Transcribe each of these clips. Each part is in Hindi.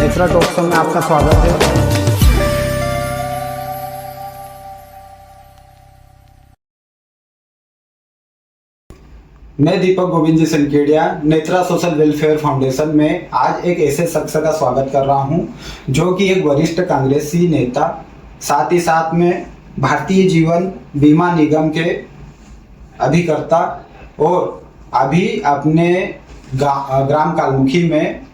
नेत्रा टॉक शो में आपका स्वागत है। मैं दीपक गोविंद जी संकेड़िया नेत्रा सोशल वेलफेयर फाउंडेशन में आज एक ऐसे शख्स का स्वागत कर रहा हूं जो कि एक वरिष्ठ कांग्रेसी नेता, साथ ही साथ में भारतीय जीवन बीमा निगम के अभिकर्ता और अभी अपने ग्राम कालमुखी में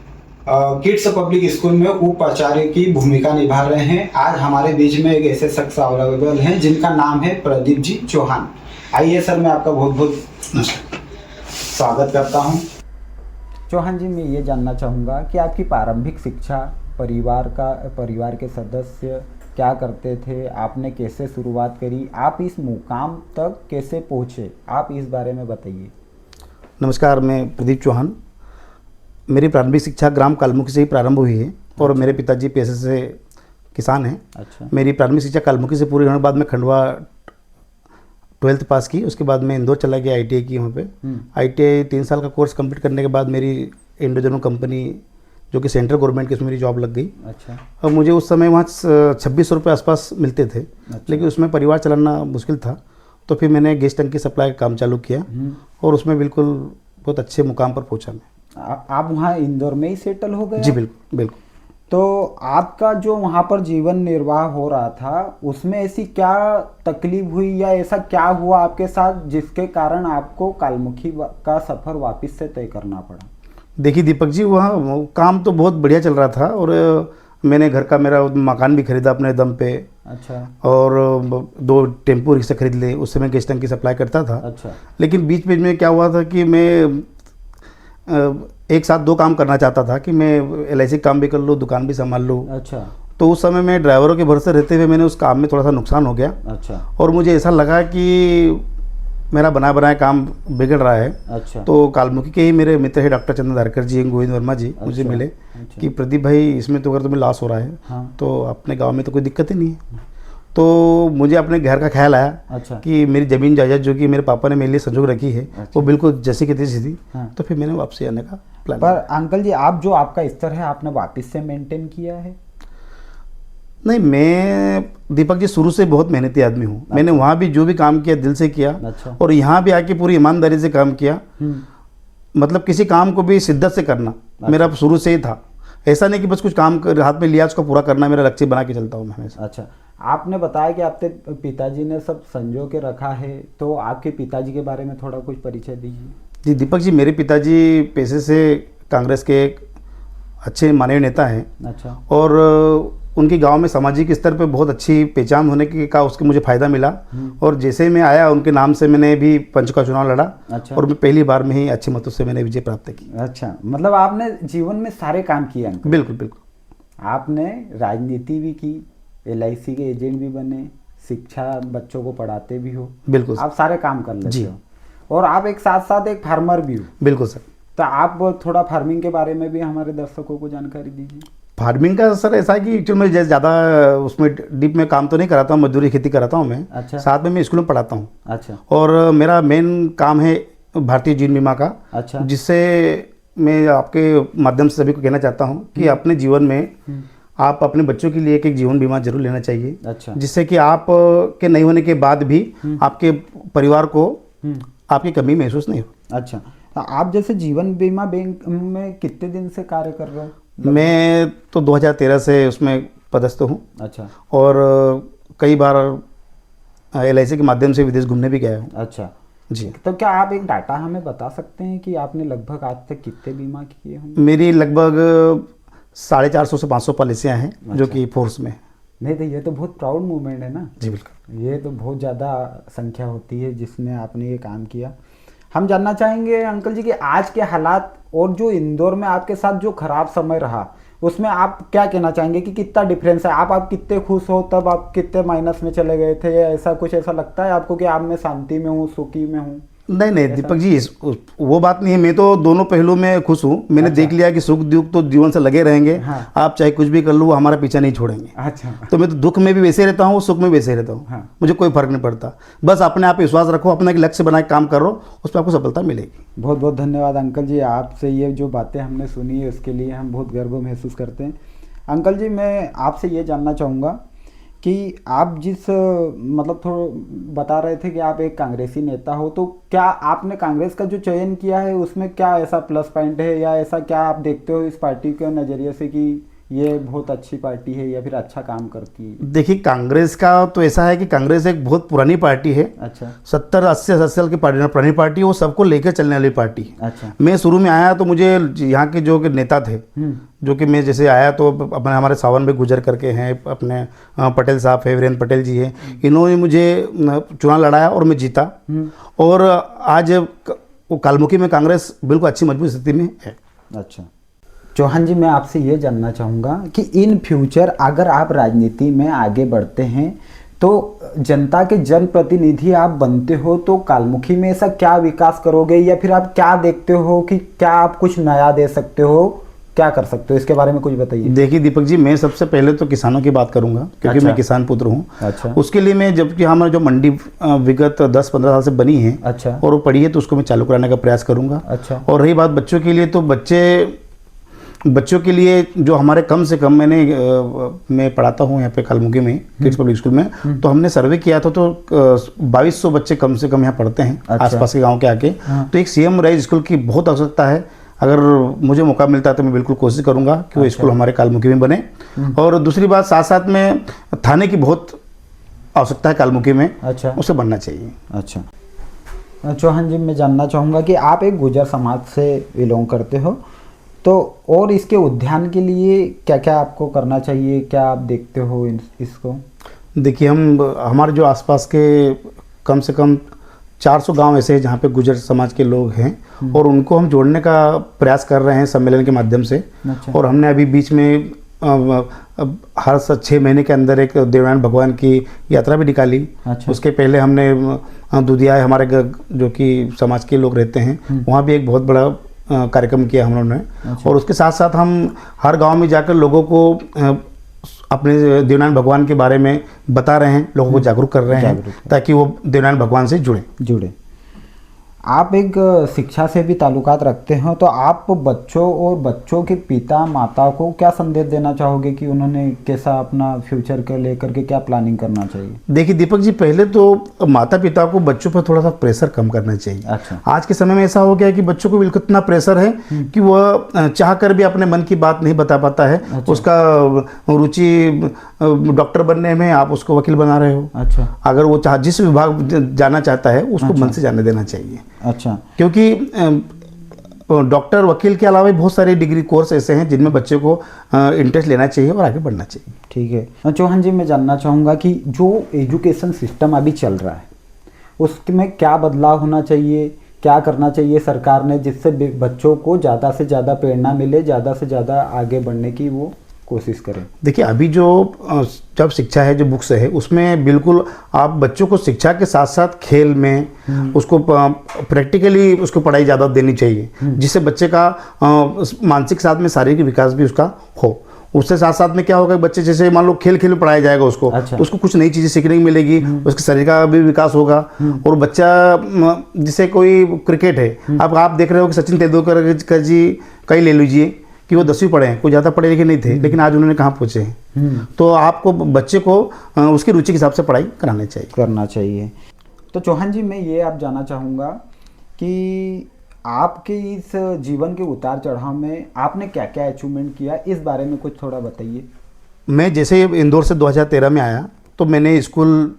किड्स पब्लिक स्कूल में उपाचार्य की भूमिका निभा रहे हैं। आज हमारे बीच में एक ऐसे शख्स अवेलेबल हैं जिनका नाम है प्रदीप जी चौहान। आइए सर, मैं आपका बहुत बहुत स्वागत करता हूं। चौहान जी, मैं ये जानना चाहूँगा कि आपकी प्रारंभिक शिक्षा, परिवार के सदस्य क्या करते थे, आपने कैसे शुरुआत करी, आप इस मुकाम तक कैसे पहुँचे, आप इस बारे में बताइए। नमस्कार, मैं प्रदीप चौहान। मेरी प्रारंभिक शिक्षा ग्राम कालमुखी से ही प्रारंभ हुई है और मेरे पिताजी पेशे से किसान हैं। अच्छा। मेरी प्रारंभिक शिक्षा कालमुखी से पूरी होने के बाद मैं खंडवा 12th पास की। उसके बाद मैं इंदौर चला गया, ITI की वहाँ पे। ITI 3 साल का कोर्स कंप्लीट करने के बाद मेरी इंडोजनो कंपनी, जो कि सेंट्रल गवर्नमेंट की, उसमें मेरी जॉब लग गई। अच्छा। अब मुझे उस समय वहाँ 2600 रुपये आसपास मिलते थे। अच्छा। लेकिन उसमें परिवार चलाना मुश्किल था, तो फिर मैंने गैस टंकी सप्लाई का काम चालू किया और उसमें बिल्कुल बहुत अच्छे मुकाम पर पहुँचा मैं। आप वहाँ इंदौर में ही सेटल हो गए? जी बिल्कुल बिल्कुल। तो आपका जो वहाँ पर जीवन निर्वाह हो रहा था, उसमें ऐसी क्या तकलीफ हुई या ऐसा क्या हुआ आपके साथ जिसके कारण आपको कालमुखी का सफ़र वापस से तय करना पड़ा? देखिए दीपक जी, वहाँ काम तो बहुत बढ़िया चल रहा था और मैंने घर का, मेरा मकान भी खरीदा अपने दम पे। अच्छा। और 2 टेम्पो रिक्शा खरीद लिए। उससे मैं गैस टंकी सप्लाई करता था। अच्छा। लेकिन बीच बीच में क्या हुआ था कि मैं एक साथ 2 काम करना चाहता था कि मैं LIC काम भी कर लूँ, दुकान भी संभाल लूँ। अच्छा। तो उस समय मैं ड्राइवरों के भरोसे रहते हुए मैंने उस काम में थोड़ा सा नुकसान हो गया। अच्छा। और मुझे ऐसा लगा कि मेरा बनाया काम बिगड़ रहा है। अच्छा। तो कालमुखी के ही मेरे मित्र है डॉक्टर चंद्र धारकर जी, गोविंद वर्मा जी। अच्छा। मुझे मिले। अच्छा। कि प्रदीप भाई, इसमें तो अगर तुम्हें लॉस हो रहा है। हाँ। तो अपने गाँव में तो कोई दिक्कत ही नहीं है। तो मुझे अपने घर का ख्याल आया। अच्छा। कि मेरी ज़मीन जायदाद जो कि मेरे पापा ने मेरे लिए संजोग रखी है। अच्छा। वो बिल्कुल जैसी की तैसी थी। हाँ। तो फिर मैंने वापसी आने का प्लान। पर अंकल जी, आप जो आपका स्तर है आपने वापस से मेंटेन किया है? नहीं, मैं दीपक जी शुरू से बहुत मेहनती आदमी हूँ। अच्छा। मैंने वहाँ भी जो भी काम किया दिल से किया। अच्छा। और यहाँ भी आके पूरी ईमानदारी से काम किया। मतलब किसी काम को भी शिद्दत से करना। अच्छा। मेरा शुरू से ही था। ऐसा नहीं कि बस कुछ काम हाथ में लिया उसको पूरा करना मेरा लक्ष्य बना के चलता हूँ मैं हमेशा। अच्छा। आपने बताया कि आपके पिताजी ने सब संजो के रखा है, तो आपके पिताजी के बारे में थोड़ा कुछ परिचय दीजिए। जी दीपक जी, मेरे पिताजी पेशे से कांग्रेस के एक अच्छे माननीय नेता हैं। अच्छा। और उनकी गांव में सामाजिक स्तर पे बहुत अच्छी पहचान होने के का उसके मुझे फ़ायदा मिला। और जैसे मैं आया उनके नाम से मैंने भी पंच का चुनाव लड़ा। अच्छा। और मैं पहली बार में ही अच्छे मतों से मैंने विजय प्राप्त की। अच्छा, मतलब आपने जीवन में सारे काम किए अंकल? बिल्कुल बिल्कुल। आपने राजनीति भी की, LIC के एजेंट भी बने, शिक्षा बच्चों को पढ़ाते भी हो। बिल्कुल। आप सारे काम कर लेते हो और आप एक साथ साथ एक फार्मर भी हो। बिल्कुल सर। तो आप थोड़ा फार्मिंग के बारे में भी हमारे दर्शकों को जानकारी दीजिए। फार्मिंग का सर ऐसा है कि एक्चुअली मैं ज़्यादा उसमें डीप में काम तो नहीं कराता हूँ, मजदूरी खेती कराता हूँ मैं। अच्छा। साथ में मैं स्कूल में पढ़ाता हूँ। अच्छा। और मेरा मेन काम है भारतीय जीवन बीमा का। अच्छा। जिससे मैं आपके माध्यम से सभी को कहना चाहता हूँ कि अपने जीवन में आप अपने बच्चों के लिए एक जीवन बीमा जरूर लेना चाहिए। अच्छा। जिससे कि आप के नहीं होने के बाद भी आपके परिवार को आपकी कमी महसूस नहीं हो। अच्छा। आप जैसे जीवन बीमा बैंक में कितने दिन से कार्य कर रहे हो? मैं तो 2013 से उसमें पदस्थ हूँ। अच्छा। और कई बार LIC के माध्यम से विदेश घूमने भी गया हूँ। अच्छा जी। तो क्या आप एक डाटा हमें बता सकते हैं कि आपने लगभग आज तक कितने बीमा किए होंगे? मेरी लगभग 450 से 500 पॉलिसियाँ हैं। अच्छा। जो कि फोर्स में। नहीं तो ये तो बहुत प्राउड मूवमेंट है ना। जी बिल्कुल। ये तो बहुत ज़्यादा संख्या होती है जिसमें आपने ये काम किया। हम जानना चाहेंगे अंकल जी कि आज के हालात और जो इंदौर में आपके साथ जो खराब समय रहा, उसमें आप क्या कहना चाहेंगे कि कितना डिफरेंस है? आप कितने खुश हो, तब आप कितने माइनस में चले गए थे? ऐसा कुछ ऐसा लगता है आपको कि आप मैं शांति में हूँ, सुखी में हूँ? नहीं नहीं दीपक जी, वो बात नहीं है। मैं तो दोनों पहलू में खुश हूँ। मैंने देख लिया कि सुख दुख तो जीवन से लगे रहेंगे। हाँ। आप चाहे कुछ भी कर लो, वो हमारा पीछा नहीं छोड़ेंगे। अच्छा। तो मैं तो दुख में भी वैसे रहता हूँ, सुख में भी वैसे रहता हूँ। हाँ। मुझे कोई फर्क नहीं पड़ता। बस अपने आप विश्वास रखो, अपना एक लक्ष्य बना के काम करो, उस पर आपको सफलता मिलेगी। बहुत बहुत धन्यवाद अंकल जी, आपसे ये जो बातें हमने सुनी है उसके लिए हम बहुत गर्व महसूस करते हैं। अंकल जी, मैं आपसे ये जानना चाहूँगा कि आप जिस मतलब थोड़ा बता रहे थे कि आप एक कांग्रेसी नेता हो, तो क्या आपने कांग्रेस का जो चयन किया है उसमें क्या ऐसा प्लस पॉइंट है, या ऐसा क्या आप देखते हो इस पार्टी के नज़रिए से कि ये बहुत अच्छी पार्टी है या फिर अच्छा काम करती है? देखिए, कांग्रेस का तो ऐसा है कि कांग्रेस एक बहुत पुरानी पार्टी है। अच्छा। 70-80 साल की पुरानी पार्टी है, वो सबको लेकर चलने वाली पार्टी है। अच्छा। मैं शुरू में आया तो मुझे यहाँ के जो कि नेता थे, जो कि मैं जैसे आया तो अपने हमारे सावन में गुजर करके हैं, अपने पटेल साहब है, वीरेंद्र पटेल जी हैं, इन्होंने मुझे चुनाव लड़ाया और मैं जीता। और आज वो कालमुखी में कांग्रेस बिल्कुल अच्छी मजबूत स्थिति में है। अच्छा चौहान जी, मैं आपसे ये जानना चाहूँगा कि इन फ्यूचर अगर आप राजनीति में आगे बढ़ते हैं तो जनता के जनप्रतिनिधि आप बनते हो, तो कालमुखी में ऐसा क्या विकास करोगे, या फिर आप क्या देखते हो कि क्या आप कुछ नया दे सकते हो, क्या कर सकते हो, इसके बारे में कुछ बताइए। देखिए दीपक जी, मैं सबसे पहले तो किसानों की बात करूंगा, क्योंकि अच्छा। मैं किसान पुत्र हूं। अच्छा। उसके लिए मैं, जबकि हमारी जो मंडी विगत 10-15 साल से बनी है, अच्छा। और वो पड़ी है, तो उसको मैं चालू कराने का प्रयास करूंगा। अच्छा। और रही बात बच्चों के लिए, तो बच्चों के लिए जो हमारे कम से कम मैं पढ़ाता हूँ यहाँ पे कालमुखी में किड्स पब्लिक स्कूल में, तो हमने सर्वे किया था, तो 2200 बच्चे कम से कम यहाँ पढ़ते हैं। अच्छा। आसपास के गाँव के आके। तो एक CM राइज स्कूल की बहुत आवश्यकता है। अगर मुझे मौका मिलता है तो मैं बिल्कुल कोशिश करूंगा कि वो स्कूल हमारे कालमुखी में बने। और दूसरी बात, साथ साथ में थाने की बहुत आवश्यकता है कालमुखी में। अच्छा। उसे बनना चाहिए। अच्छा चौहान जी, मैं जानना चाहूँगा कि आप एक गुर्जर समाज से बिलोंग करते हो, तो और इसके उद्यान के लिए क्या क्या आपको करना चाहिए, क्या आप देखते हो इसको? देखिए, हमारे जो आसपास के कम से कम 400 गांव ऐसे हैं जहाँ पे गुर्जर समाज के लोग हैं, और उनको हम जोड़ने का प्रयास कर रहे हैं सम्मेलन के माध्यम से। अच्छा। और हमने अभी बीच में हर 6 महीने के अंदर एक देवनारायण भगवान की यात्रा भी निकाली। अच्छा। उसके पहले हमने दुधिया हमारे जो कि समाज के लोग रहते हैं, वहाँ भी एक बहुत बड़ा कार्यक्रम किया हम लोगों ने। अच्छा। और उसके साथ साथ हम हर गांव में जाकर लोगों को अपने देवनारायण भगवान के बारे में बता रहे हैं, लोगों को जागरूक कर रहे हैं, ताकि वो देवनारायण भगवान से जुड़े। आप एक शिक्षा से भी ताल्लुकात रखते हो, तो आप बच्चों और बच्चों के पिता माता को क्या संदेश देना चाहोगे कि उन्होंने कैसा अपना फ्यूचर को लेकर के क्या प्लानिंग करना चाहिए? देखिए दीपक जी, पहले तो माता पिता को बच्चों पर थोड़ा सा प्रेशर कम करना चाहिए। अच्छा। आज के समय में ऐसा हो गया है कि बच्चों को बिल्कुल इतना प्रेशर है कि वह चाह कर भी अपने मन की बात नहीं बता पाता है। अच्छा। उसका रुचि डॉक्टर बनने में, आप उसको वकील बना रहे हो। अच्छा। अगर वो जिस विभाग जाना चाहता है उसको मन से जाने देना चाहिए। अच्छा। क्योंकि डॉक्टर वकील के अलावा बहुत सारे डिग्री कोर्स ऐसे हैं जिनमें बच्चे को इंटरेस्ट लेना चाहिए और आगे बढ़ना चाहिए। ठीक है चौहान जी, मैं जानना चाहूँगा कि जो एजुकेशन सिस्टम अभी चल रहा है उसमें क्या बदलाव होना चाहिए, क्या करना चाहिए सरकार ने, जिससे बच्चों को ज़्यादा से ज़्यादा प्रेरणा मिले, ज़्यादा से ज़्यादा आगे बढ़ने की वो कोशिश करें? देखिए, अभी जब शिक्षा है, जो बुक्स है, उसमें बिल्कुल आप बच्चों को शिक्षा के साथ साथ खेल में उसको प्रैक्टिकली उसको पढ़ाई ज़्यादा देनी चाहिए, जिससे बच्चे का मानसिक साथ में शारीरिक विकास भी उसका हो। उससे साथ साथ में क्या होगा, बच्चे जैसे मान लो खेल में पढ़ाया जाएगा उसको। अच्छा। तो उसको कुछ नई चीज़ें सीखने को मिलेगी, उसके शरीर का भी विकास होगा। और बच्चा जैसे कोई क्रिकेट है, अब आप देख रहे हो कि सचिन तेंदुलकर जी कई ले लीजिए कि वो 10वीं पढ़े हैं, कोई ज़्यादा पढ़े लिखे नहीं थे, लेकिन आज उन्होंने कहाँ पहुँचे हैं। तो आपको बच्चे को उसकी रुचि के हिसाब से पढ़ाई करना चाहिए। तो चौहान जी, मैं ये आप जानना चाहूँगा कि आपके इस जीवन के उतार चढ़ाव में आपने क्या क्या अचीवमेंट किया, इस बारे में कुछ थोड़ा बताइए। मैं जैसे इंदौर से 2013 में आया तो मैंने स्कूल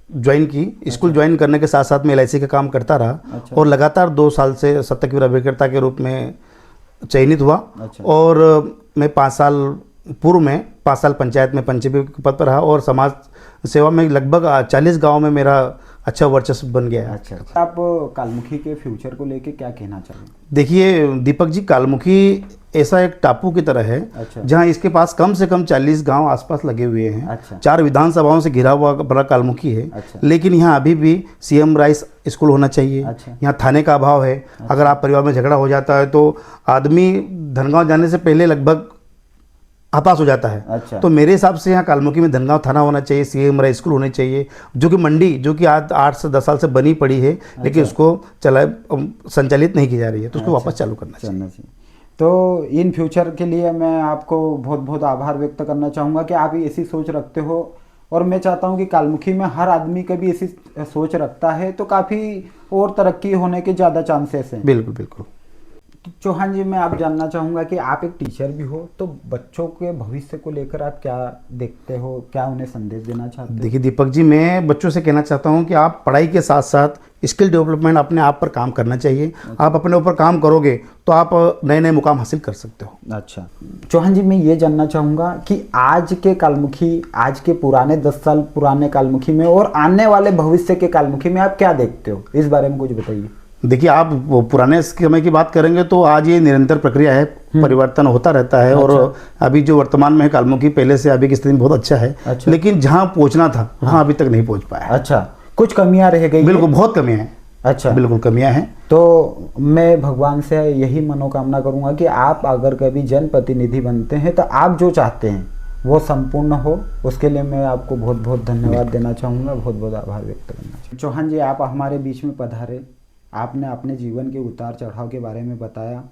ज्वाइन की। अच्छा। स्कूल ज्वाइन करने के साथ साथ मैं LIC का काम करता रहा। अच्छा। और लगातार 2 साल से सत्ताकीय अभिकर्ता के रूप में चयनित हुआ। अच्छा। और मैं 5 साल पूर्व में 5 साल पंचायत में पंचायत के पद पर रहा, और समाज सेवा में लगभग 40 गांव में मेरा अच्छा वर्चस्व बन गया है। अच्छा, आप कालमुखी के फ्यूचर को लेके क्या कहना चाहेंगे? देखिए दीपक जी, कालमुखी ऐसा एक टापू की तरह है, अच्छा। जहाँ इसके पास कम से कम 40 गांव आसपास लगे हुए हैं। अच्छा। 4 विधानसभाओं से घिरा हुआ बड़ा कालमुखी है। अच्छा। लेकिन यहाँ अभी भी सीएम राइस स्कूल होना चाहिए। अच्छा। यहाँ थाने का अभाव है। अगर आप परिवार में झगड़ा हो जाता है तो आदमी धनगांव जाने से पहले लगभग हताश हो जाता है। अच्छा। तो मेरे हिसाब से यहाँ कालमुखी में धनगांव थाना होना चाहिए, सीएम राइस स्कूल होने चाहिए, जो कि मंडी जो कि आज 8 से 10 साल से बनी पड़ी है, लेकिन उसको संचालित नहीं की जा रही है, तो उसको वापस चालू करना चाहिए। तो इन फ्यूचर के लिए मैं आपको बहुत बहुत आभार व्यक्त करना चाहूँगा कि आप ऐसी सोच रखते हो, और मैं चाहता हूँ कि कालमुखी में हर आदमी कभी ऐसी सोच रखता है तो काफ़ी और तरक्की होने के ज़्यादा चांसेस हैं। बिल्कुल बिल्कुल। चौहान जी, मैं आप जानना चाहूँगा कि आप एक टीचर भी हो, तो बच्चों के भविष्य को लेकर आप क्या देखते हो, क्या उन्हें संदेश देना चाहते हो? देखिए दीपक जी, मैं बच्चों से कहना चाहता हूँ कि आप पढ़ाई के साथ साथ स्किल डेवलपमेंट अपने आप पर काम करना चाहिए। आप अपने ऊपर काम करोगे तो आप नए नए मुकाम हासिल कर सकते हो। अच्छा चौहान जी, मैं ये जानना चाहूँगा कि आज के कालमुखी, आज के पुराने 10 साल पुराने कालमुखी में और आने वाले भविष्य के कालमुखी में आप क्या देखते हो, इस बारे में कुछ बताइए। देखिए, आप वो पुराने समय की बात करेंगे तो आज ये निरंतर प्रक्रिया है, परिवर्तन होता रहता है। और अभी जो वर्तमान में है कालमुखी, पहले से अभी की स्थिति बहुत अच्छा है। अच्छा। लेकिन जहाँ पहुँचना था वहाँ अभी तक नहीं पहुँच पाया। अच्छा, कुछ कमियां रह गई? बिल्कुल, बहुत कमियां हैं। अच्छा, बिल्कुल कमियां हैं। तो मैं भगवान से यही मनोकामना करूंगा कि आप अगर कभी जनप्रतिनिधि बनते हैं तो आप जो चाहते हैं वो संपूर्ण हो, उसके लिए मैं आपको बहुत बहुत धन्यवाद देना चाहूँगा, बहुत बहुत आभार व्यक्त करना चाहूँगा। चौहान जी, आप हमारे बीच में पधारे, आपने अपने जीवन के उतार चढ़ाव के बारे में बताया,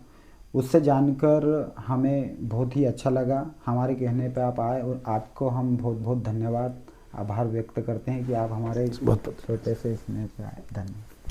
उससे जानकर हमें बहुत ही अच्छा लगा। हमारे कहने पे आप आए और आपको हम बहुत बहुत धन्यवाद आभार व्यक्त करते हैं कि आप हमारे छोटे से इसमें आए। धन्यवाद।